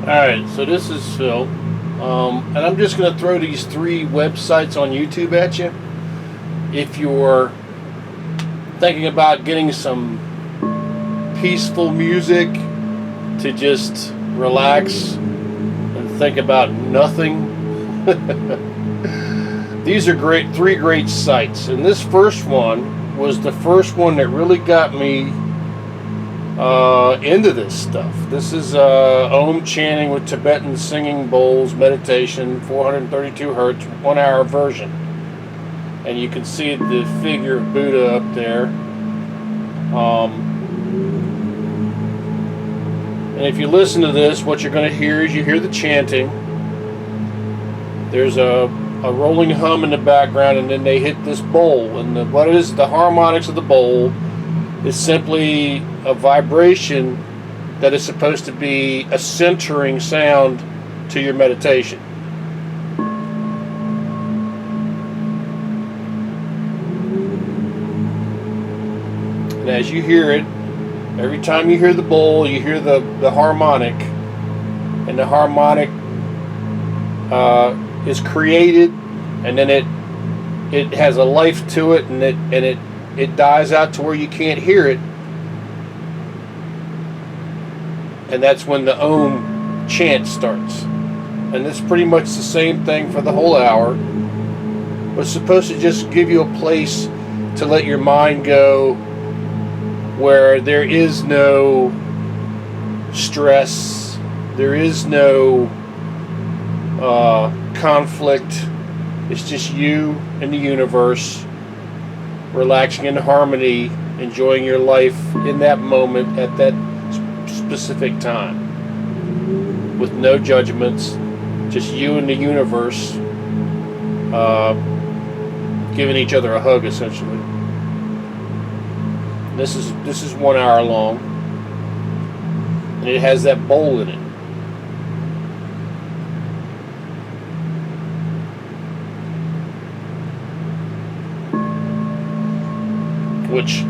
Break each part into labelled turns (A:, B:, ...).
A: Alright, so this is Phil. And I'm just going to throw these three websites on YouTube at you. If you're thinking about getting some peaceful music to just relax and think about nothing, these are three great sites. And this first one was the first one that really got me into this stuff. This is Om chanting with Tibetan singing bowls meditation, 432 hertz, 1 hour version. And you can see the figure of Buddha up there. And if you listen to this, what you're going to hear is you hear the chanting. There's a rolling hum in the background, and then they hit this bowl. And what it is, the harmonics of the bowl is simply a vibration that is supposed to be a centering sound to your meditation. And as you hear it, every time you hear the bowl, you hear the harmonic, and the harmonic is created, and then it has a life to it, and it dies out to where you can't hear it. And that's when the Om chant starts. And it's pretty much the same thing for the whole hour. But it's supposed to just give you a place to let your mind go, where there is no stress, there is no conflict. It's just you and the universe relaxing in harmony, enjoying your life in that moment at that specific time, with no judgments, just you and the universe giving each other a hug, essentially. This is 1 hour long, and it has that bowl in it. Which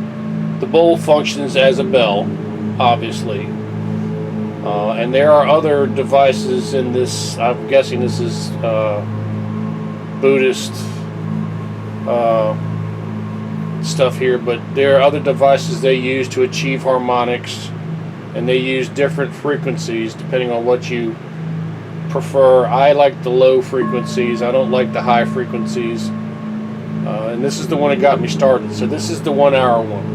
A: the bowl functions as a bell, obviously. And there are other devices in this. I'm guessing this is Buddhist stuff here, but there are other devices they use to achieve harmonics, and they use different frequencies depending on what you prefer. I like the low frequencies. I don't like the high frequencies. And this is the one that got me started. So this is the 1 hour one.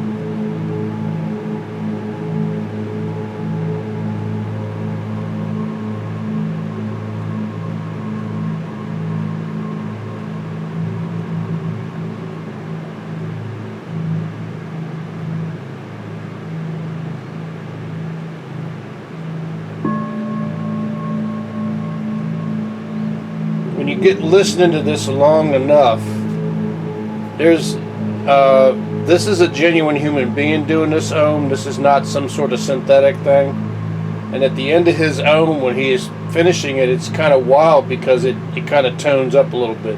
A: When you get listening to this long enough, this is a genuine human being doing this Om. This is not some sort of synthetic thing. And at the end of his Om, when he is finishing it, it's kind of wild because it kind of tones up a little bit.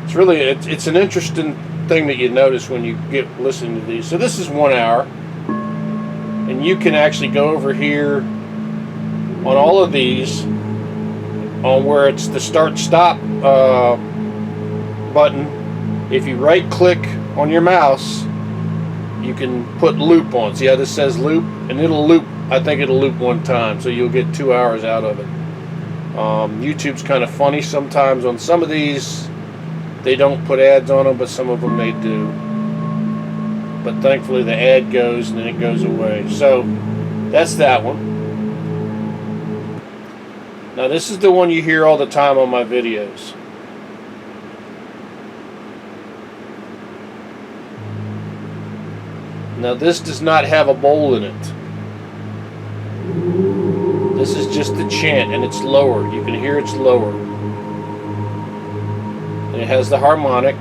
A: It's an interesting thing that you notice when you get listening to these. So this is 1 hour, and you can actually go over here on all of these, on where it's the start-stop button. If you right-click on your mouse, you can put loop on. See how this says loop? And it'll loop. I think it'll loop 1 time, so you'll get 2 hours out of it. YouTube's kind of funny sometimes. On some of these, they don't put ads on them, but some of them they do. But thankfully, the ad goes and then it goes away. So that's that one. Now this is the one you hear all the time on my videos. Now this does not have a bowl in it. This is just the chant, and it's lower. You can hear it's lower. And it has the harmonic.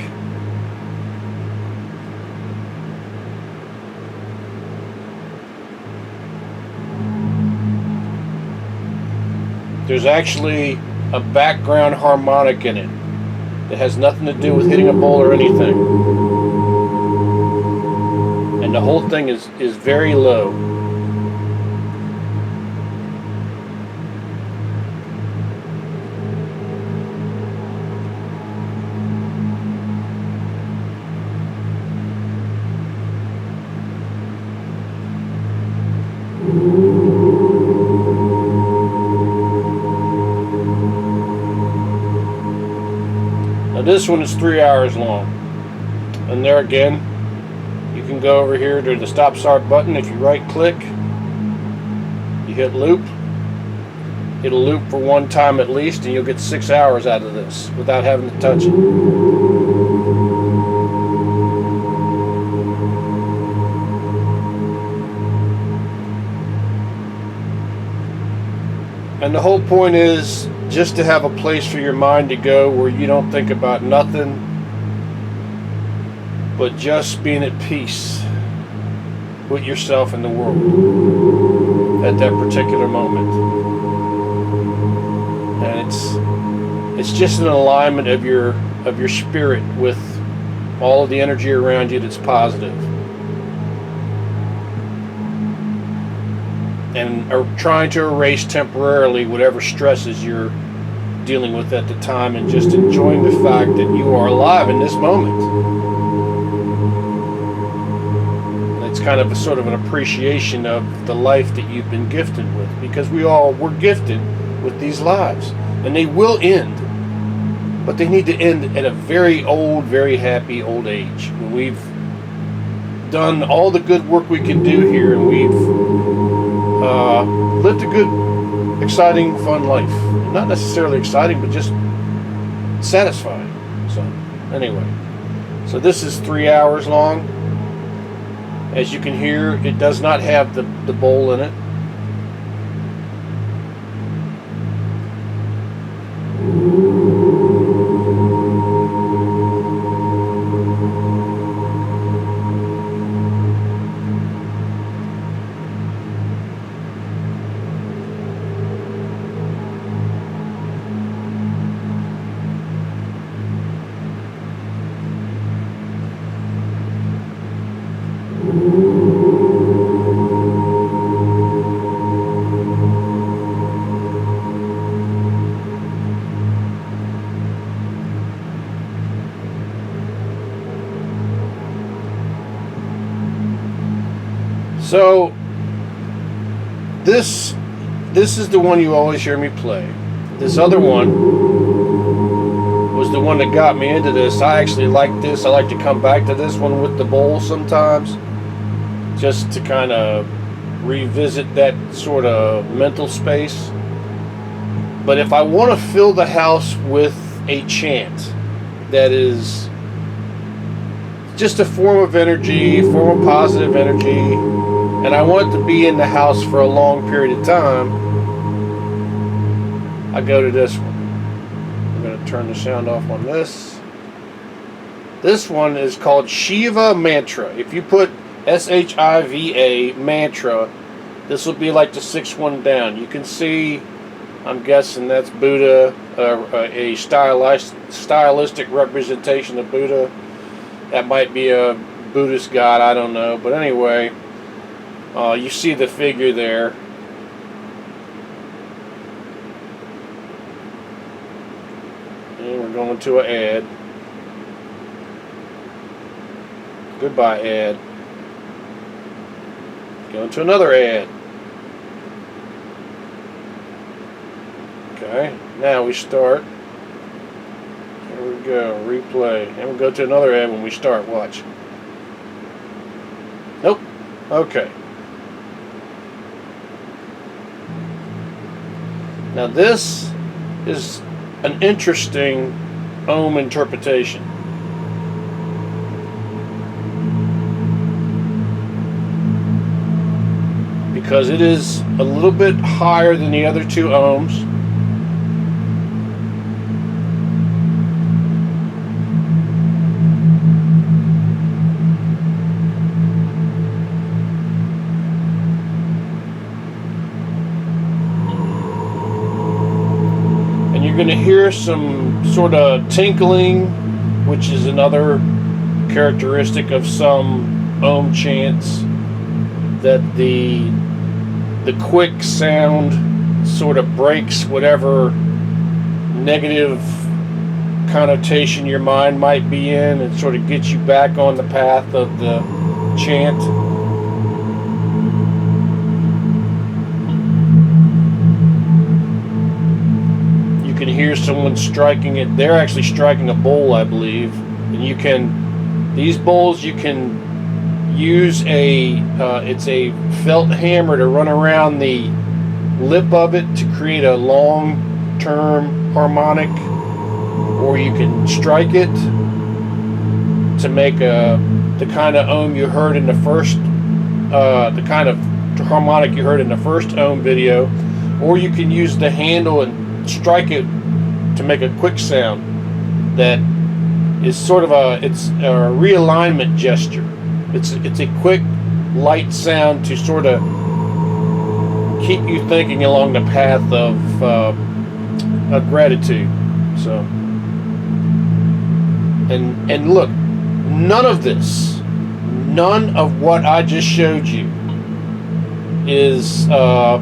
A: There's actually a background harmonic in it that has nothing to do with hitting a bowl or anything. And the whole thing is very low. Now this one is 3 hours long. And there again, you can go over here to the stop start button. If you right click, you hit loop. It'll loop for one time at least, and you'll get 6 hours out of this without having to touch it. And the whole point is just to have a place for your mind to go where you don't think about nothing but just being at peace with yourself and the world at that particular moment. And it's just an alignment of your spirit with all of the energy around you that's positive. And are trying to erase temporarily whatever stresses you're dealing with at the time, and just enjoying the fact that you are alive in this moment. And it's kind of a sort of an appreciation of the life that you've been gifted with, because we all were gifted with these lives, and they will end, but they need to end at a very old, very happy old age, when we've done all the good work we can do here, and we've lived a good, exciting, fun life. Not necessarily exciting, but just satisfying. So anyway, so this is 3 hours long. As you can hear, it does not have the bowl in it. So this is the one you always hear me play. This other one was the one that got me into this. I actually like this. I like to come back to this one with the bowl sometimes, just to kind of revisit that sort of mental space. But if I want to fill the house with a chant that is just a form of energy, form of positive energy, and I want it to be in the house for a long period of time, I go to this one. I'm going to turn the sound off on this. This one is called Shiva Mantra. If you put S-H-I-V-A Mantra, this will be like the sixth one down. You can see, I'm guessing that's Buddha, a stylistic representation of Buddha. That might be a Buddhist god, I don't know. But anyway, you see the figure there. And we're going to an ad. Goodbye, ad. Going to another ad. Okay, now we start. Here we go, replay. And we'll go to another ad when we start. Watch. Nope. Okay. Now this is an interesting Om interpretation. Because it is a little bit higher than the other two Oms. And you're going to hear some sort of tinkling, which is another characteristic of some Om chants, that the quick sound sort of breaks whatever negative connotation your mind might be in, and sort of gets you back on the path of the chant. hear someone striking it. They're actually striking a bowl, I believe. And these bowls you can use it's a felt hammer to run around the lip of it to create a long-term harmonic, or you can strike it to make the kind of ohm you heard in the first, the kind of harmonic you heard in the first ohm video, or you can use the handle and strike it to make a quick sound that is sort of it's a realignment gesture. It's a quick, light sound to sort of keep you thinking along the path of gratitude. So, and look, none of what I just showed you is, to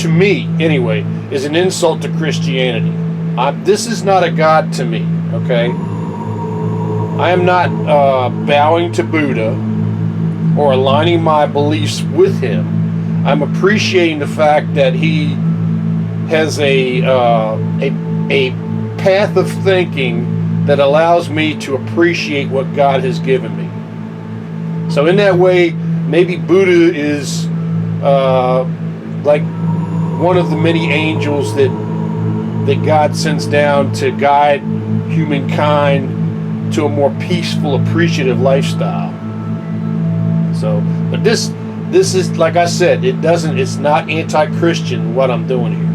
A: me anyway, is an insult to Christianity. This is not a God to me, okay? I am not bowing to Buddha or aligning my beliefs with him. I'm appreciating the fact that he has a path of thinking that allows me to appreciate what God has given me. So in that way, maybe Buddha is like one of the many angels that God sends down to guide humankind to a more peaceful, appreciative lifestyle. So, but this is, like I said, it's not anti-Christian what I'm doing here.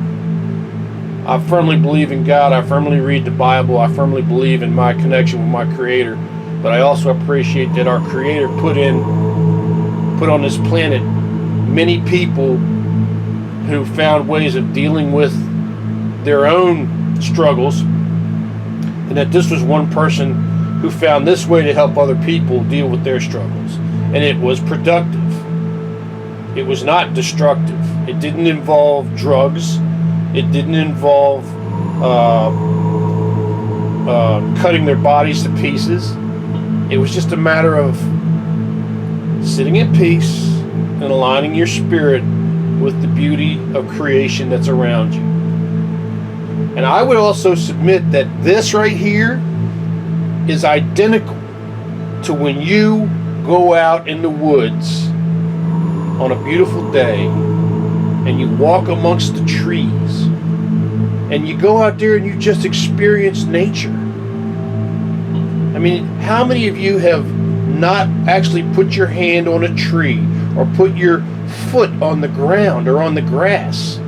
A: I firmly believe in God. I firmly read the Bible. I firmly believe in my connection with my Creator. But I also appreciate that our Creator put on this planet many people who found ways of dealing with their own struggles, and that this was one person who found this way to help other people deal with their struggles. And it was productive. It was not destructive. It didn't involve drugs. It didn't involve cutting their bodies to pieces. It was just a matter of sitting in peace and aligning your spirit with the beauty of creation that's around you. And I would also submit that this right here is identical to when you go out in the woods on a beautiful day and you walk amongst the trees and you go out there and you just experience nature. I mean, how many of you have not actually put your hand on a tree or put your foot on the ground or on the grass?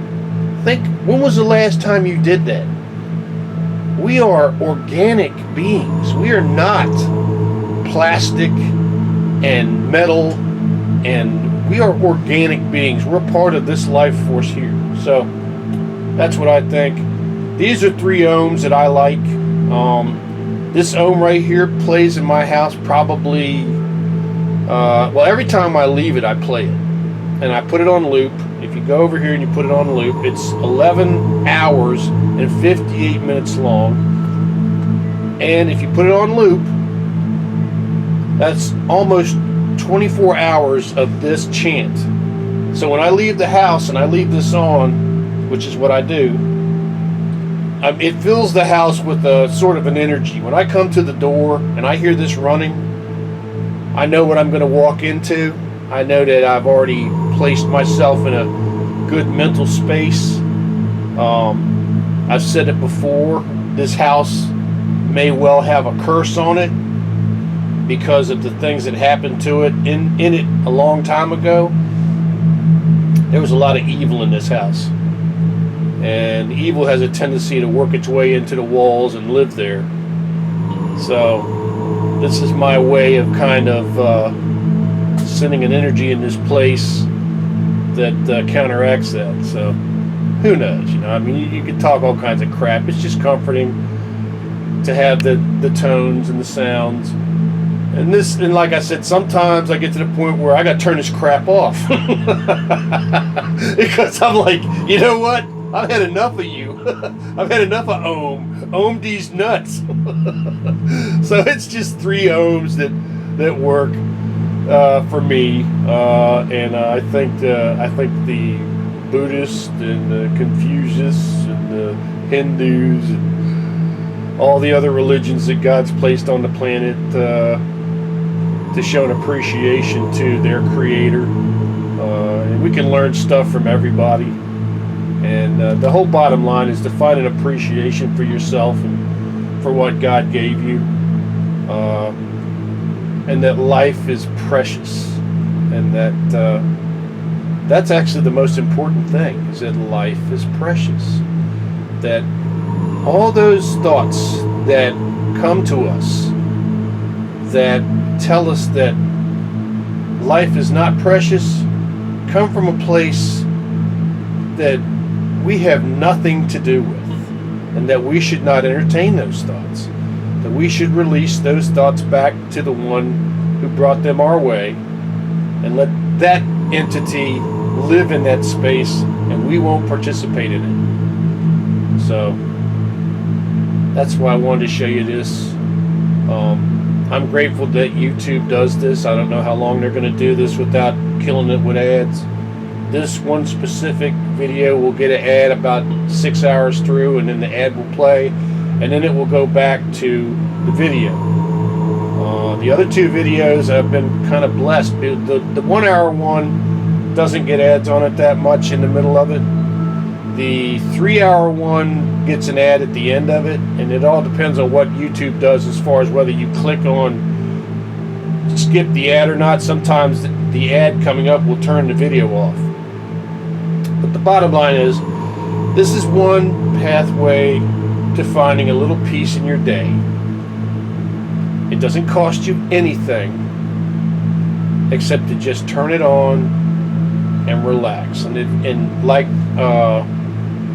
A: Think, when was the last time you did that? We are organic beings. We are not plastic and metal, and we are organic beings. We're part of this life force here. So that's what I think. These are 3 ohms that I like. This ohm right here plays in my house probably, well, every time I leave it, I play it. And I put it on loop. If you go over here and you put it on loop, it's 11 hours and 58 minutes long. And if you put it on loop, that's almost 24 hours of this chant. So when I leave the house and I leave this on, which is what I do, it fills the house with a sort of an energy. When I come to the door and I hear this running, I know what I'm going to walk into. I know that I've already placed myself in a good mental space. I've said it before, this house may well have a curse on it because of the things that happened to it in it a long time ago. There was a lot of evil in this house, and evil has a tendency to work its way into the walls and live there. So this is my way of kind of sending an energy in this place that counteracts that. So who knows, you know, I mean, you can talk all kinds of crap. It's just comforting to have the tones and the sounds. And like I said, sometimes I get to the point where I got to turn this crap off because I'm like, you know what? I've had enough of you. I've had enough of ohm. Ohm these nuts. So it's just 3 ohms that work for me, and I think the Buddhists and the Confucius and the Hindus, and all the other religions that God's placed on the planet, to show an appreciation to their Creator. And we can learn stuff from everybody. And the whole bottom line is to find an appreciation for yourself and for what God gave you. And that life is precious. And that's actually the most important thing, is that life is precious. That all those thoughts that come to us that tell us that life is not precious come from a place that we have nothing to do with, and that we should not entertain those thoughts, that we should release those thoughts back to the one who brought them our way, and let that entity live in that space, and we won't participate in it. So that's why I wanted to show you this. I'm grateful that YouTube does this. I don't know how long they're going to do this without killing it with ads. This one specific video will get an ad about 6 hours through, and then the ad will play, and then it will go back to the video. The other two videos I've been kind of blessed. The 1 hour one doesn't get ads on it that much in the middle of it. The 3 hour one gets an ad at the end of it, and it all depends on what YouTube does as far as whether you click on skip the ad or not. Sometimes the ad coming up will turn the video off. But the bottom line is, this is one pathway to finding a little peace in your day. It doesn't cost you anything except to just turn it on and relax. And like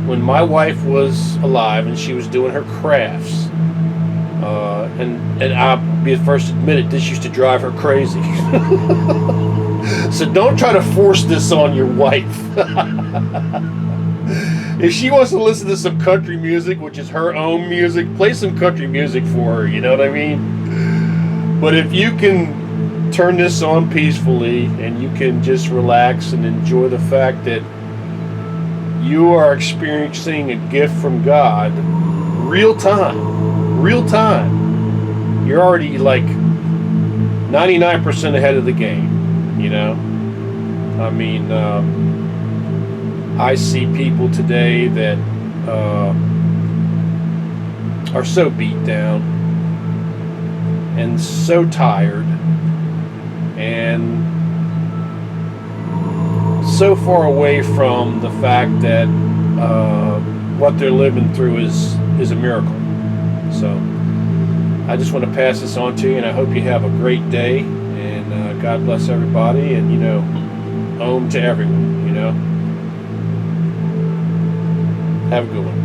A: when my wife was alive and she was doing her crafts, and I'll be the first to admit it, this used to drive her crazy. So don't try to force this on your wife. If she wants to listen to some country music, which is her own music, play some country music for her, you know what I mean? But if you can turn this on peacefully and you can just relax and enjoy the fact that you are experiencing a gift from God, real time, you're already like 99% ahead of the game, you know? I mean, I see people today that are so beat down and so tired and so far away from the fact that what they're living through is a miracle. So I just want to pass this on to you, and I hope you have a great day, and God bless everybody, and you know, Om to everyone, you know. Have a good one.